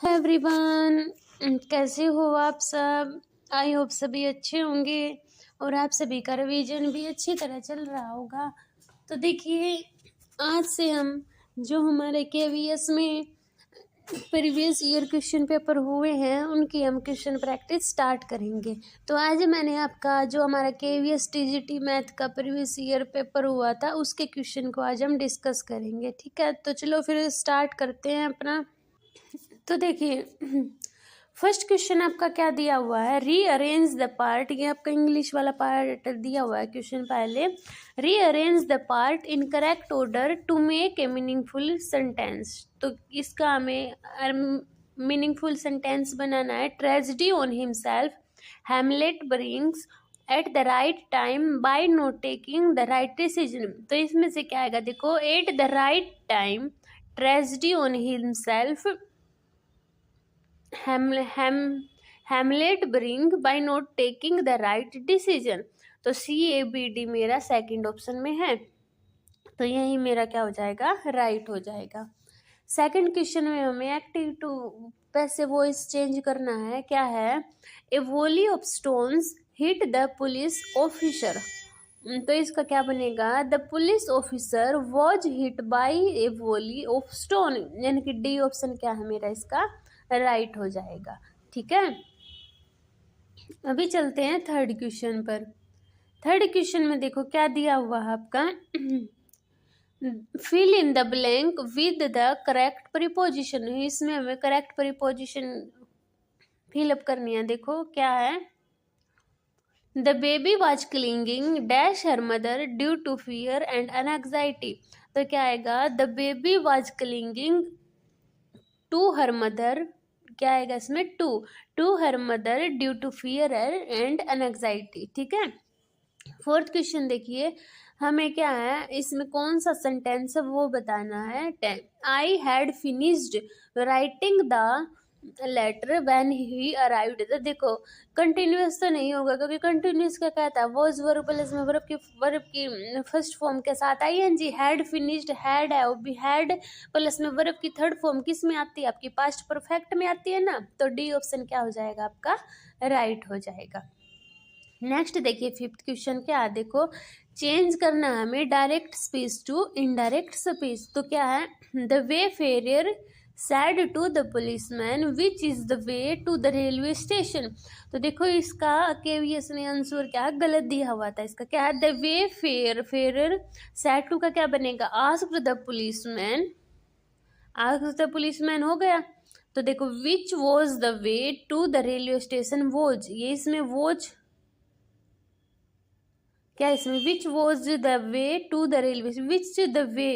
Hi everyone, कैसे हो आप सब। आई होप सभी अच्छे होंगे और आप सभी का रिवीजन भी अच्छी तरह चल रहा होगा। तो देखिए, आज से हम जो हमारे केवीएस में प्रीवियस ईयर क्वेश्चन पेपर हुए हैं उनकी हम क्वेश्चन प्रैक्टिस स्टार्ट करेंगे। तो आज मैंने आपका जो हमारा केवीएस टीजीटी मैथ का प्रीवियस ईयर पेपर हुआ था उसके क्वेश्चन को आज हम डिस्कस करेंगे। ठीक है, तो चलो फिर स्टार्ट करते हैं अपना। तो देखिए, फर्स्ट क्वेश्चन आपका क्या दिया हुआ है, रीअरेंज द पार्ट। ये आपका इंग्लिश वाला पार्ट दिया हुआ है क्वेश्चन। पहले rearrange the part in correct order to make a meaningful sentence. तो इसका हमें मीनिंगफुल सेंटेंस बनाना है। Tragedy on himself, Hamlet brings at the right time by not taking the right decision. तो इसमें से क्या आएगा, देखो, at the right time, tragedy on himself, Hamlet bring by not taking the right decision. तो CABD मेरा second option में है, तो यही मेरा क्या हो जाएगा, राइट हो जाएगा। सेकंड क्वेश्चन में हमें active to passive voice change करना है। क्या है, a volley of stones hit the police officer. तो इसका क्या बनेगा, the police officer was hit by a volley of stone, यानी कि डी ऑप्शन क्या है मेरा इसका राइट हो जाएगा। ठीक है, अभी चलते हैं थर्ड क्वेश्चन पर। थर्ड क्वेश्चन में देखो क्या दिया हुआ है आपका, fill in the blank with the correct preposition. इसमें हमें करेक्ट प्रीपोजिशन फिलअप करनी है। देखो क्या है, the baby was clinging dash her mother due to fear and anxiety. तो क्या आएगा, the baby was clinging to her mother, क्या आएगा इसमें, to her mother due to fear and anxiety. ठीक है, फोर्थ क्वेश्चन देखिए, हमें क्या है, इसमें कौन सा सेंटेंस है वो बताना है। I had finished writing the letter when he arrived. तो देखो, कंटिन्यूअस तो नहीं होगा क्योंकि कंटिन्यूअस क्या कहता है, वॉज वर्ब प्लस में वर्ब की फर्स्ट फॉर्म के साथ आईएनजी। हैड फिनिश्ड, हैड है, भी हैड प्लस में वर्ब की थर्ड फॉर्म किस में आती है, आपकी पास्ट परफेक्ट में आती है ना। तो डी ऑप्शन क्या हो जाएगा आपका, राइट हो जाएगा। नेक्स्ट देखिए, फिफ्थ क्वेश्चन क्या है, देखो, चेंज करना है हमें direct speech to indirect speech. तो क्या है, the wayfarer said to the policeman which is the way to the railway station. तो देखो इसका केवीएस ने आंसर क्या है, गलत दिया हुआ था। इसका क्या है, the wayfarer said to का क्या बनेगा, asked the policeman, asked the policeman हो गया। तो देखो, which was the way to the railway station, was, ये इसमें वॉज क्या, इसमें which was the way to the railway, which the way.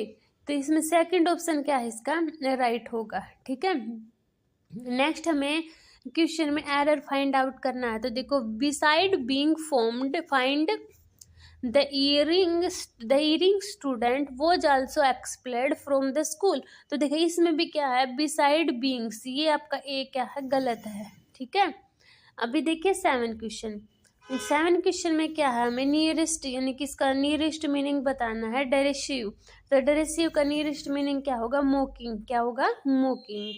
तो इसमें सेकंड ऑप्शन क्या है इसका राइट होगा। ठीक है, नेक्स्ट हमें क्वेश्चन में एरर फाइंड आउट करना है। तो देखो, besides being formed fined the erring student was also expelled from the school. तो देखिए इसमें भी क्या है, बिसाइड बीइंग्स, ये आपका ए क्या है, गलत है। ठीक है, अभी देखिए सेवन क्वेश्चन में क्या है, हमें नियरेस्ट यानी कि इसका नियरेस्ट मीनिंग बताना है, डेरिसिव। तो डेरिसिव का नियरेस्ट मीनिंग क्या होगा, मोकिंग, क्या होगा, मोकिंग।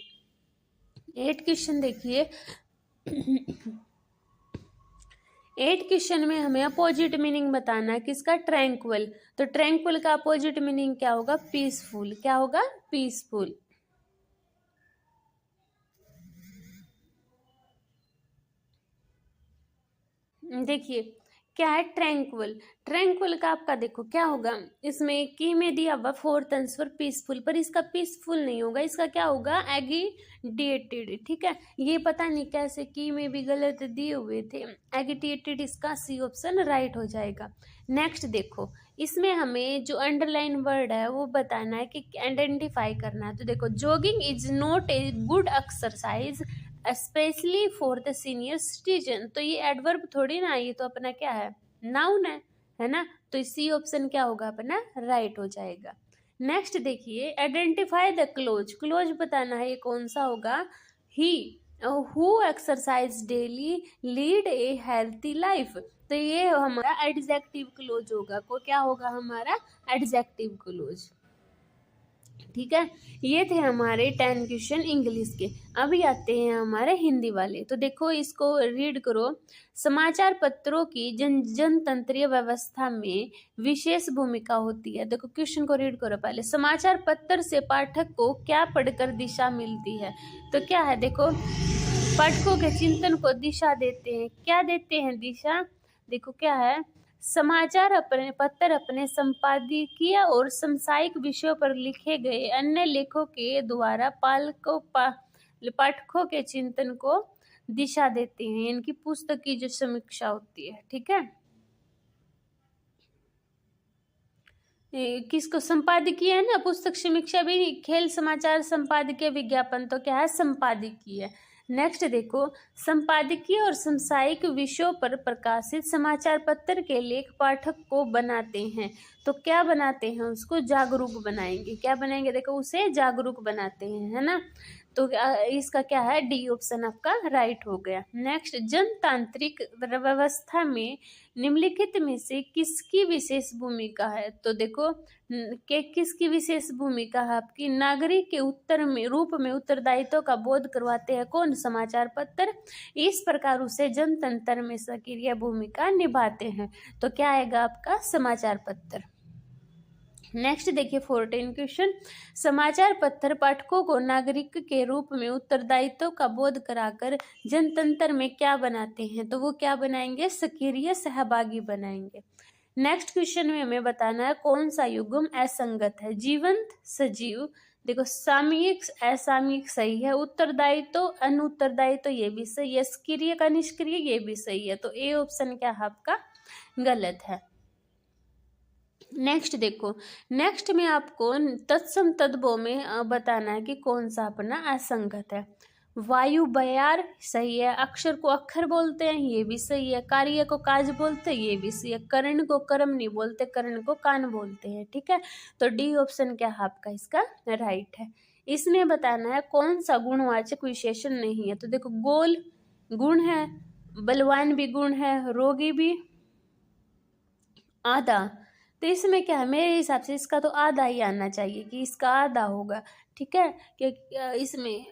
8 क्वेश्चन देखिए, 8 क्वेश्चन में हमें अपोजिट मीनिंग बताना है किसका, ट्रैंक्विल। तो ट्रैंक्विल का अपोजिट मीनिंग क्या होगा, पीसफुल, क्या होगा, पीसफुल। देखिए क्या है, ट्रैंक्विल का आपका देखो क्या होगा, इसमें की में दिया हुआ फोर्थ आंसर पीसफुल, पर इसका पीसफुल नहीं होगा, इसका क्या होगा, एगिटेटेड। ठीक है, ये पता नहीं कैसे की में भी गलत दिए हुए थे, एगिटेटेड इसका सी ऑप्शन राइट हो जाएगा। नेक्स्ट देखो, इसमें हमें जो अंडरलाइन वर्ड है वो बताना है कि आइडेंटिफाई करना है। तो देखो, jogging is not a good exercise specially for the senior citizen. तो ये एडवर्ब थोड़ी ना, ये तो अपना क्या है, नाउन है ना। तो सी ऑप्शन क्या होगा अपना राइट हो जाएगा। नेक्स्ट देखिए, आइडेंटिफाई द क्लोज बताना है, ये कौन सा होगा, he who exercise daily lead A healthy life. तो ये हमारा एडजेक्टिव क्लोज होगा, को क्या होगा हमारा एडजेक्टिव क्लोज। ठीक है, ये थे हमारे 10 क्वेश्चन इंग्लिश के। अभी आते हैं हमारे हिंदी वाले। तो देखो इसको रीड करो। समाचार पत्रों की जनतंत्रीय व्यवस्था में विशेष भूमिका होती है। देखो क्वेश्चन को रीड करो पहले। समाचार पत्र से पाठक को क्या पढ़कर दिशा मिलती है? तो क्या है, देखो पाठकों के चिंतन को दिशा देते हैं। क्या देते हैं दिशा? देखो क्या है, समाचार अपने पत्र अपने संपादकीय और समसामयिक विषयों पर लिखे गए अन्य लेखों के द्वारा पाठकों के चिंतन को दिशा देते हैं। इनकी पुस्तक की जो समीक्षा होती है, ठीक है, किसको संपादकीय है ना, पुस्तक समीक्षा भी, खेल समाचार संपादकीय, विज्ञापन तो क्या है, संपादकीय है। नेक्स्ट देखो, संपादकीय और समसामयिक विषयों पर प्रकाशित समाचार पत्र के लेख पाठक को बनाते हैं। तो क्या बनाते हैं? उसको जागरूक बनाएंगे। क्या बनाएंगे? देखो उसे जागरूक बनाते हैं, है ना। तो इसका क्या है, डी ऑप्शन आपका राइट हो गया। नेक्स्ट, जनतांत्रिक व्यवस्था में निम्नलिखित में से किसकी विशेष भूमिका है? तो देखो के किसकी विशेष भूमिका है आपकी? नागरिक के उत्तर में रूप में उत्तरदायित्व का बोध करवाते हैं कौन? समाचार पत्र। इस प्रकार उसे जनतंत्र में सक्रिय भूमिका निभाते हैं। तो क्या आएगा आपका? समाचार पत्र। नेक्स्ट देखिए 14 क्वेश्चन। समाचार पत्र पाठकों को नागरिक के रूप में उत्तरदायित्व का बोध कराकर जनतंत्र में क्या बनाते हैं? तो वो क्या बनाएंगे? सक्रिय सहभागी बनाएंगे। नेक्स्ट क्वेश्चन में हमें बताना है कौन सा युग्म असंगत है? जीवंत, सजीव। देखो सामयिक, असामयिक सही है। उत्तरदायित्व, अनुत्तरदायित्व ये भी सही है। सक्रिय का निष्क्रिय ये भी सही है। तो ए ऑप्शन क्या है आपका? गलत है। नेक्स्ट देखो, नेक्स्ट में आपको तत्सम तद्भव में बताना है कि कौन सा अपना असंगत है। वायु बयार सही है। अक्षर को अक्षर बोलते हैं, ये भी सही है। कार्य को काज बोलते हैं, ये भी सही है। कर्ण को कर्म नहीं बोलते, कर्ण को कान बोलते हैं, ठीक है। तो डी ऑप्शन क्या है आपका? इसका राइट है। इसमें बताना है कौन सा गुणवाचक विशेषण नहीं है। तो देखो गोल गुण है, बलवान भी गुण है, रोगी भी, आधा। तो इसमें क्या है, मेरे हिसाब से इसका तो आधा ही आना चाहिए, कि इसका आधा होगा, ठीक है। कि इसमें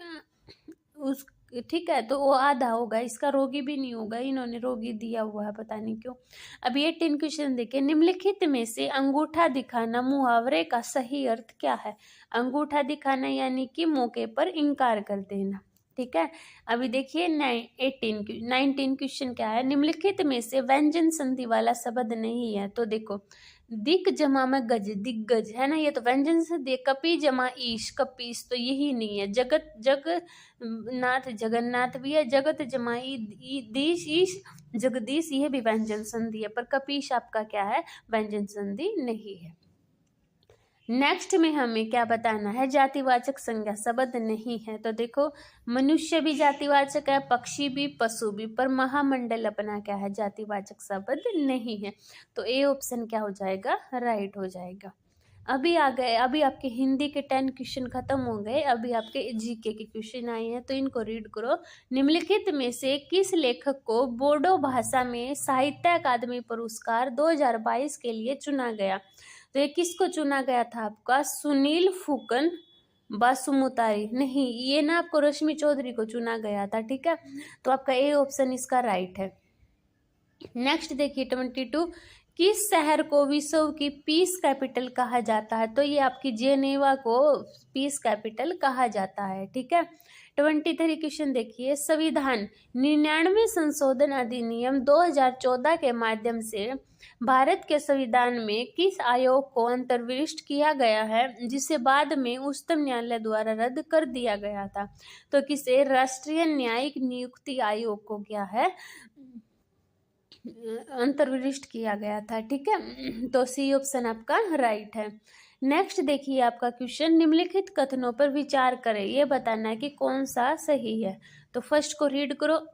उस ठीक है, तो वो आधा होगा, इसका रोगी भी नहीं होगा। इन्होंने रोगी दिया हुआ है, पता नहीं क्यों। अब ये 10 क्वेश्चन देखिए। निम्नलिखित में से अंगूठा दिखाना मुहावरे का सही अर्थ क्या है? अंगूठा दिखाना यानी कि मौके पर इनकार कर देना, ठीक है। अभी देखिए 19 क्वेश्चन क्या है? निम्नलिखित में से व्यंजन संधि वाला शब्द नहीं है। तो देखो दिक जमा में गज, दिग्गज है ना, ये तो व्यंजन संधि। कपि जमा ईश, कपीस, तो यही नहीं है। जगत, जगन्नाथ, जगन्नाथ भी है। जगत जमा दीश, ईश, जगदीश, ये भी व्यंजन संधि है। पर कपीश आपका क्या है? व्यंजन संधि नहीं है। नेक्स्ट में हमें क्या बताना है? जातिवाचक संज्ञा शब्द नहीं है। तो देखो मनुष्य भी जातिवाचक है, पक्षी भी, पशु भी, पर महामंडल अपना क्या है? जातिवाचक शब्द नहीं है। तो ए ऑप्शन क्या हो जाएगा? राइट हो जाएगा। अभी आ गए, अभी आपके हिंदी के 10 क्वेश्चन खत्म हो गए। अभी आपके जीके के क्वेश्चन आए हैं, तो इनको रीड करो। निम्नलिखित में से किस लेखक को बोडो भाषा में साहित्य अकादमी पुरस्कार 2022 के लिए चुना गया? तो ये किसको चुना गया था आपका? सुनील फूकन बासुमुतारी नहीं, ये ना आपको रश्मि चौधरी को चुना गया था, ठीक है। तो आपका ए ऑप्शन इसका राइट है। नेक्स्ट देखिए 22, किस शहर को विश्व की पीस कैपिटल कहा जाता है? तो ये आपकी जेनेवा को पीस कैपिटल कहा जाता है, ठीक है। 23 क्वेश्चन देखिए। संविधान 99 संशोधन अधिनियम 2014 के माध्यम से भारत के संविधान में किस आयोग को अंतर्विष्ट किया गया है, जिसे बाद में उच्चतम न्यायालय द्वारा रद्द कर दिया गया था? तो किसे? राष्ट्रीय न्यायिक नियुक्ति आयोग को क्या है? अंतर्विष्ट किया गया था, ठीक है। तो सी ऑप्शन आपका राइट है। नेक्स्ट देखिए आपका क्वेश्चन। निम्नलिखित कथनों पर विचार करें, ये बताना है कि कौन सा सही है। तो फर्स्ट को रीड करो।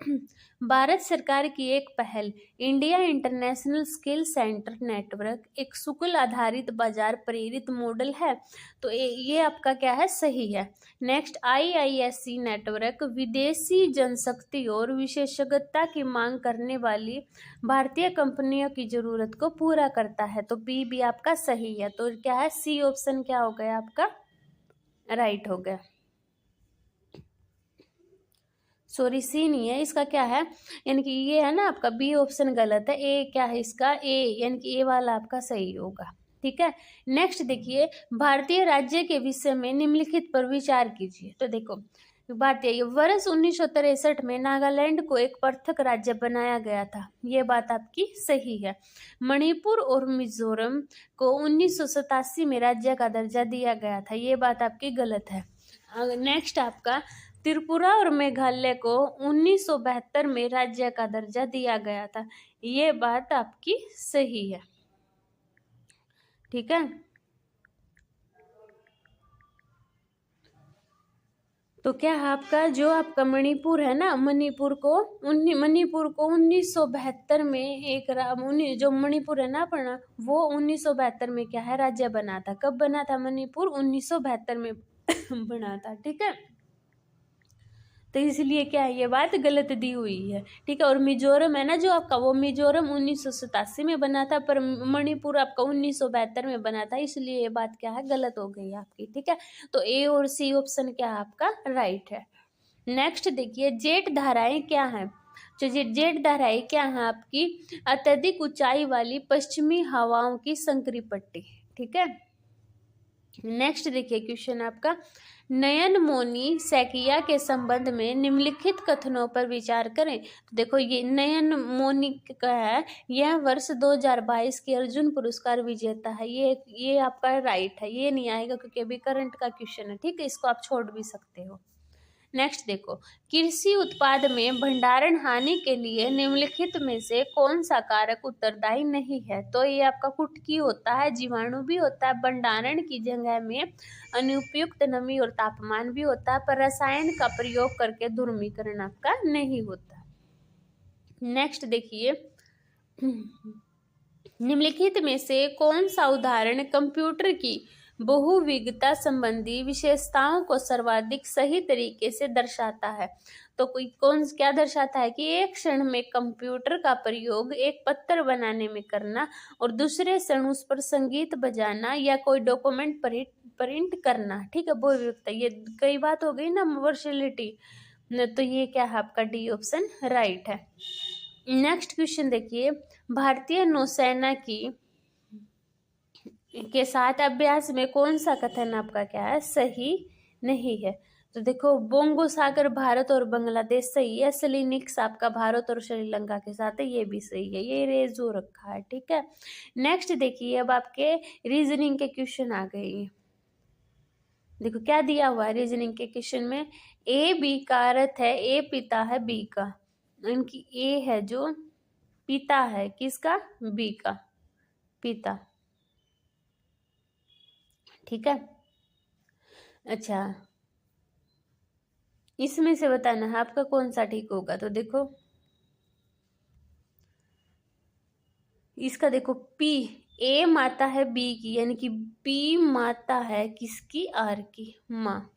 भारत सरकार की एक पहल India international skill centre network एक शुल्क आधारित बाजार प्रेरित मॉडल है। तो ये आपका क्या है? सही है। नेक्स्ट, IISc नेटवर्क विदेशी जनशक्ति और विशेषज्ञता की मांग करने वाली भारतीय कंपनियों की जरूरत को पूरा करता है। तो बी भी आपका सही है। तो क्या है? सी ऑप्शन क्या हो गया आपका? राइट हो गया। सॉरी सी नहीं है, इसका क्या है, यानी कि ये है ना आपका बी ऑप्शन गलत है, ए क्या है इसका, ए यानी कि ए वाला आपका सही होगा। ठीक है, नेक्स्ट देखिए, भारतीय राज्य के विषय में निम्नलिखित पर विचार कीजिए। तो देखो भारतीय वर्ष 1963 में नागालैंड को एक पृथक राज्य बनाया गया था, ये बात आपकी सही है। मणिपुर और मिजोरम को 1987 में राज्य का दर्जा दिया गया था, ये बात आपकी गलत है। नेक्स्ट आपका त्रिपुरा और मेघालय को 1972 में राज्य का दर्जा दिया गया था, ये बात आपकी सही है। ठीक है, तो क्या है आपका जो आपका मणिपुर है ना, मणिपुर को 1972 में जो मणिपुर है ना अपना, वो 1972 में क्या है राज्य बना था। कब बना था मणिपुर? 1972 में बना था। ठीक है, तो इसलिए क्या है ये बात गलत दी हुई है। ठीक है, और मिजोरम है ना जो आपका, वो मिजोरम 1987 में बना था, पर मणिपुर आपका 1972 में बना था, इसलिए ये बात क्या है गलत हो गई आपकी। ठीक है, तो ए और सी ऑप्शन क्या है आपका राइट है। नेक्स्ट देखिए, जेट धाराएं क्या है। तो जेट धाराएं क्या है आपकी, अत्यधिक ऊंचाई वाली पश्चिमी हवाओं की संकरी पट्टी। ठीक है, नेक्स्ट देखिए क्वेश्चन आपका, नयन मोनी सैकिया के संबंध में निम्नलिखित कथनों पर विचार करें। तो देखो ये नयन मोनी का है, यह वर्ष 2022 की अर्जुन पुरस्कार विजेता है, ये आपका राइट है, ये नहीं आएगा क्योंकि अभी करंट का क्वेश्चन है। ठीक है, इसको आप छोड़ भी सकते हो। नेक्स्ट देखो, कृषि उत्पाद में भंडारण हानि के लिए निम्नलिखित में से कौन सा कारक उत्तरदायी नहीं है। तो ये आपका कुटकी होता है, जीवाणु भी होता है, भंडारण की जगह में अनुपयुक्त नमी और तापमान भी होता है, पर रसायन का प्रयोग करके ध्रुवीकरण आपका नहीं होता। नेक्स्ट देखिए, निम्नलिखित में से कौन सा उदाहरण कंप्यूटर की बहुविधता संबंधी विशेषताओं को सर्वाधिक सही तरीके से दर्शाता है। तो कोई क्या दर्शाता है कि एक क्षण में कंप्यूटर का प्रयोग एक पत्र बनाने में करना और दूसरे क्षण उस पर संगीत बजाना या कोई डॉक्यूमेंट प्रिंट करना। ठीक है, बहुविधता ये कई बात हो गई ना, वर्सैटिलिटी, तो ये क्या है आपका डी ऑप्शन राइट है। नेक्स्ट क्वेश्चन देखिए, भारतीय नौसेना के साथ अभ्यास में कौन सा कथन आपका क्या है सही नहीं है। तो देखो बोंगो सागर भारत और बांग्लादेश सही है, सेलिनिक्स आपका भारत और श्रीलंका के साथ है, ये भी सही है, ये रेजो रखा है। ठीक है, नेक्स्ट देखिए, अब आपके रीजनिंग के क्वेश्चन आ गए। देखो क्या दिया हुआ है रीजनिंग के क्वेश्चन में, ए बी का अर्थ है ए पिता है बी का, इनकी ए है जो पिता है किसका, बी का पिता। ठीक है, अच्छा इसमें से बताना है आपका कौन सा ठीक होगा। तो देखो इसका देखो पी, ए माता है बी की, यानी कि बी माता है किसकी, आर की, माँ।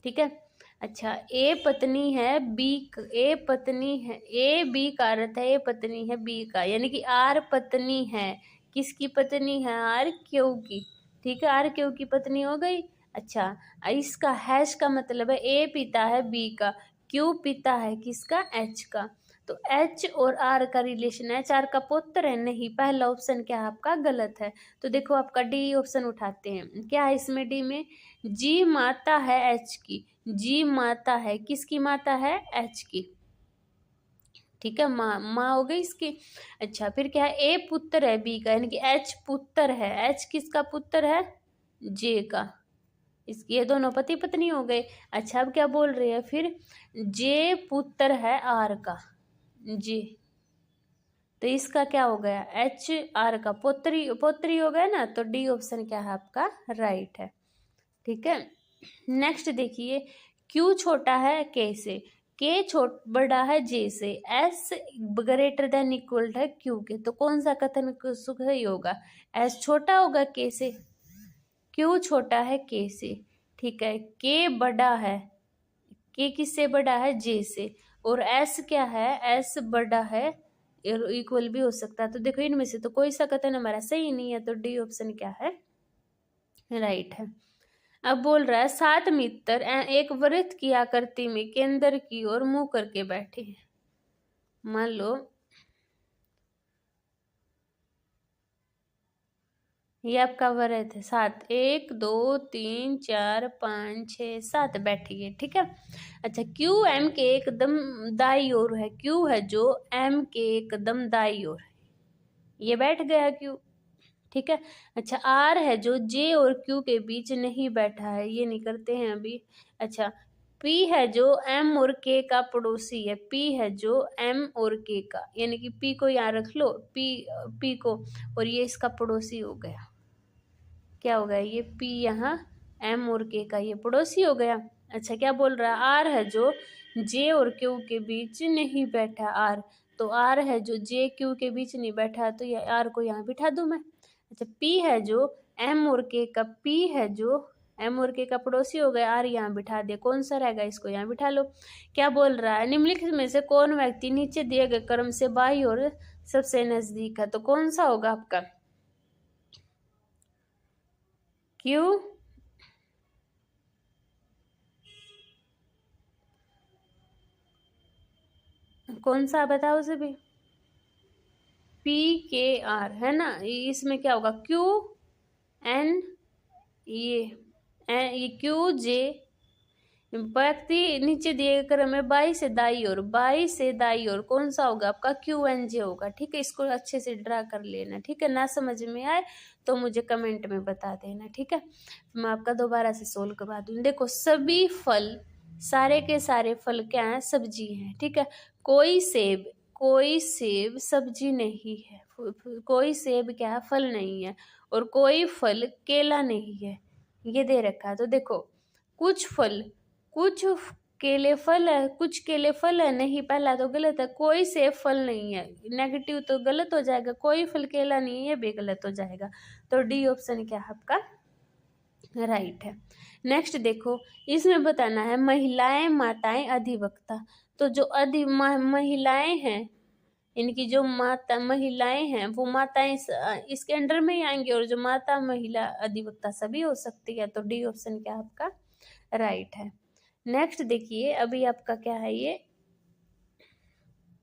ठीक है, अच्छा ए पत्नी है बी, ए पत्नी है, ए बी का अर्थ है ए पत्नी है बी का, यानी कि आर पत्नी है किसकी पत्नी है, आर क्यू की। ठीक है, आर क्यू की पत्नी हो गई। अच्छा इसका हैश का मतलब है ए पिता है बी का, क्यू पिता है किसका, एच का। तो एच और आर का रिलेशन है, एच आर का पुत्र है, नहीं, पहला ऑप्शन क्या आपका गलत है। तो देखो आपका डी ऑप्शन उठाते हैं, क्या है इसमें डी में, जी माता है एच की, जी माता है किसकी माता है, एच की। ठीक है, माँ हो गई इसकी। अच्छा फिर क्या है, ए पुत्र है बी का, यानी कि एच पुत्र है, एच किसका पुत्र है, जे का, इसकी ये दोनों पति पत्नी हो गए। अच्छा अब क्या बोल रहे हैं फिर, जे पुत्र है आर का, जे, तो इसका क्या हो गया, एच आर का पोत्री पोत्री हो गया ना, तो डी ऑप्शन क्या है आपका राइट है। ठीक है, नेक्स्ट देखिए, क्यू छोटा है के से, के बड़ा है जे से, एस ग्रेटर देन इक्वल है क्यू के, तो कौन सा कथन सही होगा, एस छोटा होगा के से, क्यू छोटा है के से। ठीक है, के बड़ा है, के किससे बड़ा है, जे से, और एस क्या है, एस बड़ा है, इक्वल भी हो सकता है। तो देखो इनमें से तो कोई सा कथन हमारा सही नहीं है, तो डी ऑप्शन क्या है राइट है। अब बोल रहा है 7 मित्र एक वृत्त की आकृति में केंद्र की ओर मुंह करके बैठे हैं। मान लो ये आपका वृत्त है, 7, 1 2 3 4 5 6 7 बैठी है, ठीक है। अच्छा, क्यू एम के एकदम दाई ओर है, क्यू है जो एम के एकदम दाई ओर है, ये बैठ गया क्यू, ठीक है। अच्छा, आर है जो जे और क्यू के बीच नहीं बैठा है, ये नहीं करते हैं अभी। अच्छा, पी है जो एम और के का पड़ोसी है, पी है जो एम और के का, यानी कि पी को यहाँ रख लो, पी को, और ये इसका पड़ोसी हो गया। क्या हो गया ये पी, यहाँ एम और के का ये पड़ोसी हो गया। अच्छा, क्या बोल रहा है, आर है जो जे और क्यू के बीच नहीं बैठा, आर, तो आर है जो जे क्यू के बीच नहीं बैठा, तो ये आर को यहाँ बिठा दूं मैं। अच्छा, पी है जो एम और के का, पी है जो एम और के का पड़ोसी हो गया, आर यहाँ बिठा दे, कौन सा रहेगा, इसको यहाँ बिठा लो। क्या बोल रहा है, निम्नलिखित में से कौन व्यक्ति नीचे दिए गए क्रम से बाई और सबसे नजदीक है, तो कौन सा होगा आपका क्यू, कौन सा बताओ सभी, पी के आर है ना, इसमें क्या होगा क्यू एन, ये क्यू जे, व्यक्ति नीचे दिए गए क्रम में बाई से दाई और, बाई से दाई और कौन सा होगा आपका क्यू एन जे होगा, ठीक है। इसको अच्छे से ड्रा कर लेना, ठीक है। ना समझ में आए तो मुझे कमेंट में बता देना, ठीक है। मैं आपका दोबारा से सोल्व करवा दूँ। देखो, सभी फल, सारे के सारे फल क्या हैं, सब्जी हैं, ठीक है। कोई सेब सब्जी नहीं है, कोई सेब क्या है, फल नहीं है, और कोई फल केला नहीं है, ये दे रखा है। तो देखो, कुछ केले फल है, कुछ केले फल है, नहीं, पहला तो गलत है, कोई सेब फल नहीं है, नेगेटिव तो गलत हो जाएगा, कोई फल केला नहीं है, ये भी गलत हो जाएगा। तो डी ऑप्शन क्या है आपका राइट है। नेक्स्ट देखो, इसमें बताना है महिलाएं माताएं अधिवक्ता, तो जो महिलाएं हैं, इनकी जो माता महिलाएं हैं वो माताएं इसके अंडर में ही आएंगे, और जो माता महिला अधिवक्ता सभी हो सकती है, तो डी ऑप्शन क्या आपका राइट है। नेक्स्ट देखिए, अभी आपका क्या है, ये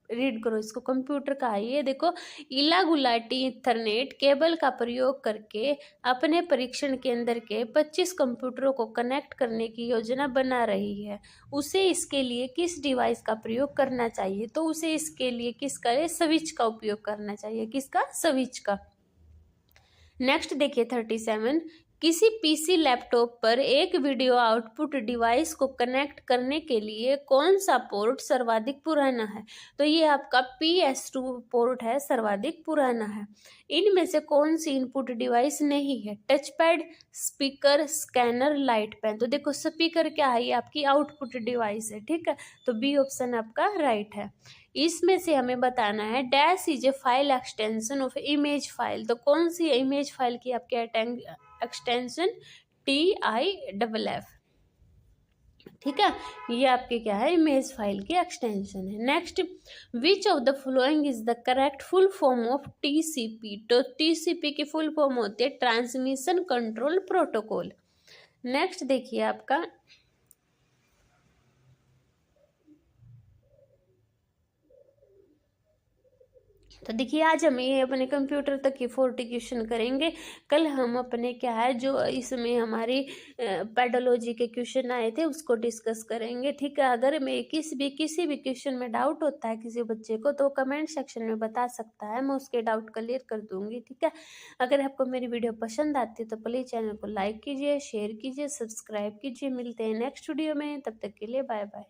रीड करो इसको, कंप्यूटर का है ये, देखो, इला गुलाटी ईथरनेट केबल का प्रयोग करके अपने परीक्षण केंद्र के 25 कंप्यूटरों को कनेक्ट करने की योजना बना रही है। उसे इसके लिए किस डिवाइस का प्रयोग करना चाहिए, तो उसे इसके लिए किसका, स्विच का उपयोग करना चाहिए, किसका, स्विच का। नेक्स्ट देखिए 37, किसी पीसी लैपटॉप पर एक वीडियो आउटपुट डिवाइस को कनेक्ट करने के लिए कौन सा पोर्ट सर्वाधिक पुराना है, तो ये आपका PS2 पोर्ट है, सर्वाधिक पुराना है। इनमें से कौन सी इनपुट डिवाइस नहीं है, touch pad, speaker, scanner, light pen, तो देखो स्पीकर क्या है, ये आपकी आउटपुट डिवाइस है, ठीक है। तो बी ऑप्शन आपका राइट है। इसमें से हमें बताना है dash is a file extension of image file, तो कौन सी इमेज फाइल की आपके एक्सटेंशन, TIFF, ठीक है। ये आपके क्या है, इमेज फाइल की एक्सटेंशन है। Next, which of the following is the correct full form of TCP, तो TCP की फुल फॉर्म होती है ट्रांसमिशन कंट्रोल प्रोटोकॉल। नेक्स्ट देखिए आपका, तो देखिए आज हम ये अपने कंप्यूटर तक की 40 क्वेश्चन करेंगे। कल हम अपने क्या है जो इसमें हमारी पेडोलॉजी के क्वेश्चन आए थे उसको डिस्कस करेंगे, ठीक है। अगर मैं किसी भी क्वेश्चन में डाउट होता है किसी बच्चे को तो कमेंट सेक्शन में बता सकता है, मैं उसके डाउट क्लियर कर दूंगी, ठीक है। अगर आपको मेरी वीडियो पसंद आती है तो प्लीज़ चैनल को लाइक कीजिए, शेयर कीजिए, सब्सक्राइब कीजिए। मिलते हैं नेक्स्ट वीडियो में, तब तक के लिए बाय बाय।